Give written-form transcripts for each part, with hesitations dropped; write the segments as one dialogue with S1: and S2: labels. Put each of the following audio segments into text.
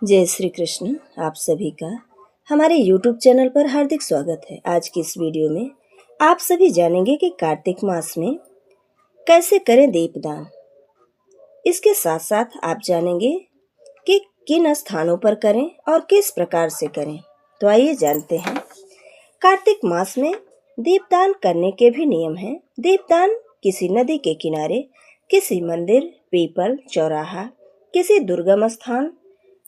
S1: जय श्री कृष्ण। आप सभी का हमारे YouTube चैनल पर हार्दिक स्वागत है। आज की इस वीडियो में आप सभी जानेंगे कि कार्तिक मास में कैसे करें दीपदान। इसके साथ साथ आप जानेंगे कि किन स्थानों पर करें और किस प्रकार से करें। तो आइए जानते हैं। कार्तिक मास में दीपदान करने के भी नियम हैं। दीपदान किसी नदी के किनारे, किसी मंदिर, पीपल, चौराहा, किसी दुर्गम स्थान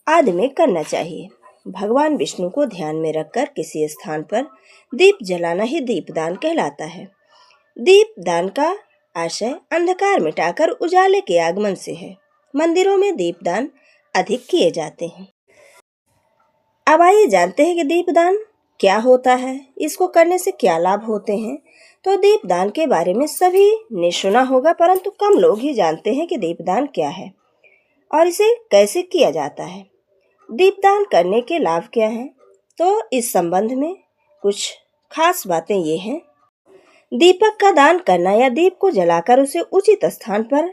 S1: आदि में करना चाहिए। भगवान विष्णु को ध्यान में रखकर किसी स्थान पर दीप जलाना ही दीपदान कहलाता है। दीपदान का आशय अंधकार मिटाकर उजाले के आगमन से है। मंदिरों में दीपदान अधिक किए जाते हैं। अब आइए जानते हैं कि दीपदान क्या होता है, इसको करने से क्या लाभ होते हैं। तो दीपदान के बारे में सभी ने सुना होगा, परंतु कम लोग ही जानते हैं कि दीपदान क्या है और इसे कैसे किया जाता है। दीपदान करने के लाभ क्या हैं? तो इस संबंध में कुछ खास बातें ये हैं। दीपक का दान करना या दीप को जलाकर उसे उचित स्थान पर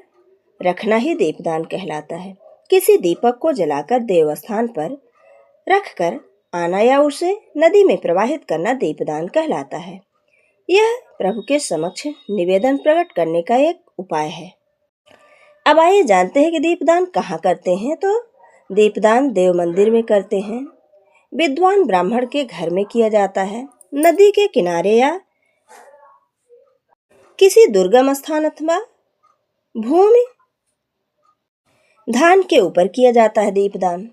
S1: रखना ही दीपदान कहलाता है। किसी दीपक को जलाकर देवस्थान पर रखकर आना या उसे नदी में प्रवाहित करना दीपदान कहलाता है। यह प्रभु के समक्ष निवेदन प्रकट करने का एक उपाय है। अब आइए जानते हैं कि दीपदान कहाँ करते हैं। तो दीपदान देव मंदिर में करते हैं। विद्वान ब्राह्मण के घर में किया जाता है। नदी के किनारे या किसी दुर्गम स्थान अथवा भूमि धान के ऊपर किया जाता है दीपदान।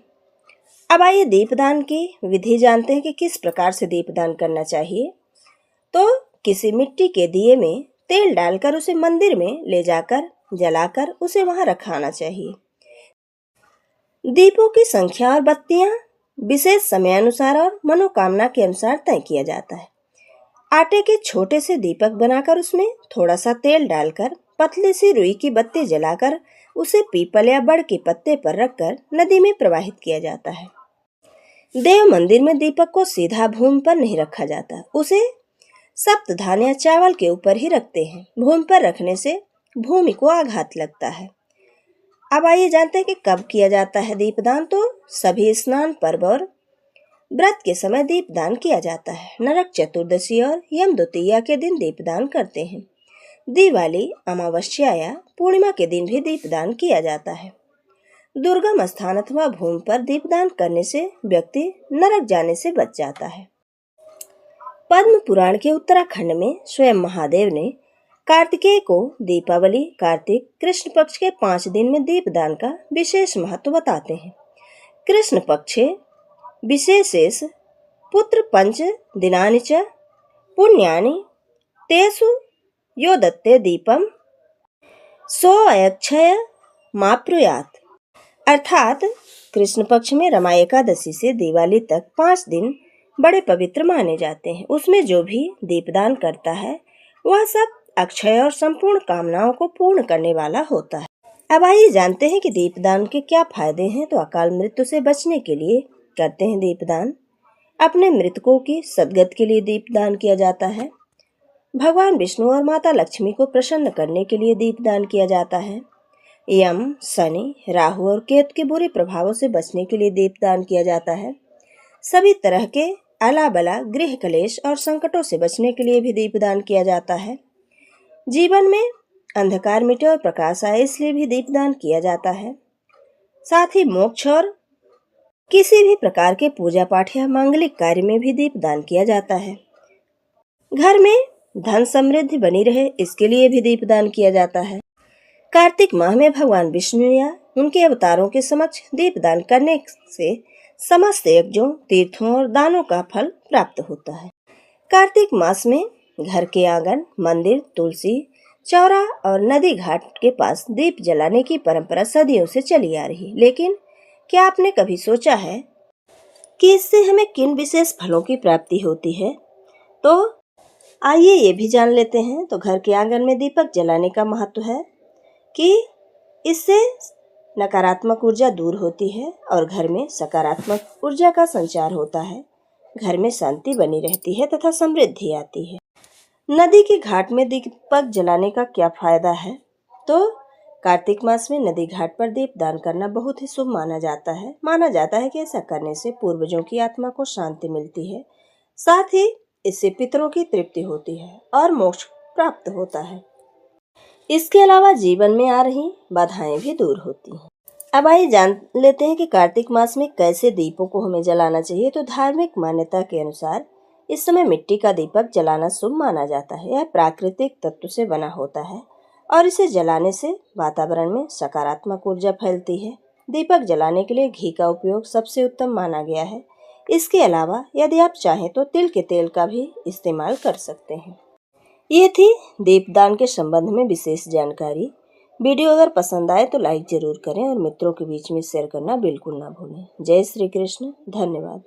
S1: अब आइए दीपदान की विधि जानते हैं कि किस प्रकार से दीपदान करना चाहिए। तो किसी मिट्टी के दिए में तेल डालकर उसे मंदिर में ले जाकर जलाकर उसे वहां रखाना चाहिए। दीपों की संख्या और बत्तियां विशेष समय अनुसार और मनोकामना के अनुसार तय किया जाता है। आटे के छोटे से दीपक बनाकर उसमें थोड़ा सा तेल डालकर पतली सी रुई की बत्ती जलाकर उसे पीपल या बड़ के पत्ते पर रखकर नदी में प्रवाहित किया जाता है। देव मंदिर में दीपक को सीधा भूमि पर नहीं रखा जाता, उसे सप्तधान या चावल के ऊपर ही रखते हैं। भूमि पर रखने से भूमि को आघात लगता है। अब आइए जानते हैं कि कब किया जाता है दीपदान। तो सभी स्नान पर्व और व्रत के समय दीपदान किया जाता है। नरक चतुर्दशी और यम द्वितीया के दिन दीपदान करते हैं। दिवाली, अमावस्या या पूर्णिमा के दिन भी दीपदान किया जाता है। दुर्गम स्थान अथवा भूमि पर दीपदान करने से व्यक्ति नरक जाने से बच जाता है। पद्म पुराण के उत्तराखंड में स्वयं महादेव ने कार्तिकेय को दीपावली, कार्तिक कृष्ण पक्ष के 5 दिन में दीपदान का विशेष महत्व बताते हैं। कृष्ण पक्षे विशेषेष पुत्र पंच दिनानि च पुण्यानि तेषु यो दत्ते दीपम सो अयक्षय माप्नुयात्। अर्थात कृष्ण पक्ष में रमा एकादशी से दिवाली तक 5 दिन बड़े पवित्र माने जाते हैं। उसमें जो भी दीपदान करता है वह सब अक्षय और संपूर्ण कामनाओं को पूर्ण करने वाला होता है। अब आइए जानते हैं कि दीपदान के क्या फायदे हैं। तो अकाल मृत्यु से बचने के लिए करते हैं दीपदान। अपने मृतकों की सद्गति के लिए दीपदान किया जाता है। भगवान विष्णु और माता लक्ष्मी को प्रसन्न करने के लिए दीपदान किया जाता है। यम, शनि, राहु और केतु के बुरे प्रभावों से बचने के लिए दीपदान किया जाता है। सभी तरह के आला बला, गृह कलेश और संकटों से बचने के लिए भी दीपदान किया जाता है। जीवन में अंधकार मिटे और प्रकाश आए, इसलिए भी दीपदान किया जाता है। साथ ही मोक्ष और किसी भी प्रकार के पूजा पाठ या मांगलिक कार्य में भी दीपदान किया जाता है। घर में धन समृद्धि बनी रहे, इसके लिए भी दीपदान किया जाता है। कार्तिक माह में भगवान विष्णु या उनके अवतारों के समक्ष दीपदान करने से समस्त यज्ञों, तीर्थों और दानों का फल प्राप्त होता है। कार्तिक मास में घर के आंगन, मंदिर, तुलसी, चौराहा और नदी घाट के पास दीप जलाने की परंपरा सदियों से चली आ रही। लेकिन क्या आपने कभी सोचा है कि इससे हमें किन विशेष फलों की प्राप्ति होती है? तो आइए ये भी जान लेते हैं। तो घर के आंगन में दीपक जलाने का महत्व है कि इससे नकारात्मक ऊर्जा दूर होती है और घर में सकारात्मक ऊर्जा का संचार होता है। घर में शांति बनी रहती है तथा समृद्धि आती है। नदी के घाट में दीपक जलाने का क्या फायदा है? तो कार्तिक मास में नदी घाट पर दीप दान करना बहुत ही शुभ माना जाता है। माना जाता है कि ऐसा करने से पूर्वजों की आत्मा को शांति मिलती है, साथ ही इससे पितरों की तृप्ति होती है और मोक्ष प्राप्त होता है। इसके अलावा जीवन में आ रही बाधाएं भी दूर होती हैं। अब आइए जान लेते हैं कि कार्तिक मास में कैसे दीपों को हमें जलाना चाहिए। तो धार्मिक मान्यता के अनुसार इस समय मिट्टी का दीपक जलाना शुभ माना जाता है। यह प्राकृतिक तत्व से बना होता है और इसे जलाने से वातावरण में सकारात्मक ऊर्जा फैलती है। दीपक जलाने के लिए घी का उपयोग सबसे उत्तम माना गया है। इसके अलावा यदि आप चाहें तो तिल के तेल का भी इस्तेमाल कर सकते हैं। ये थी दीपदान के संबंध में विशेष जानकारी। वीडियो अगर पसंद आए तो लाइक जरूर करें और मित्रों के बीच में शेयर करना बिल्कुल ना भूलें। जय श्री कृष्ण। धन्यवाद।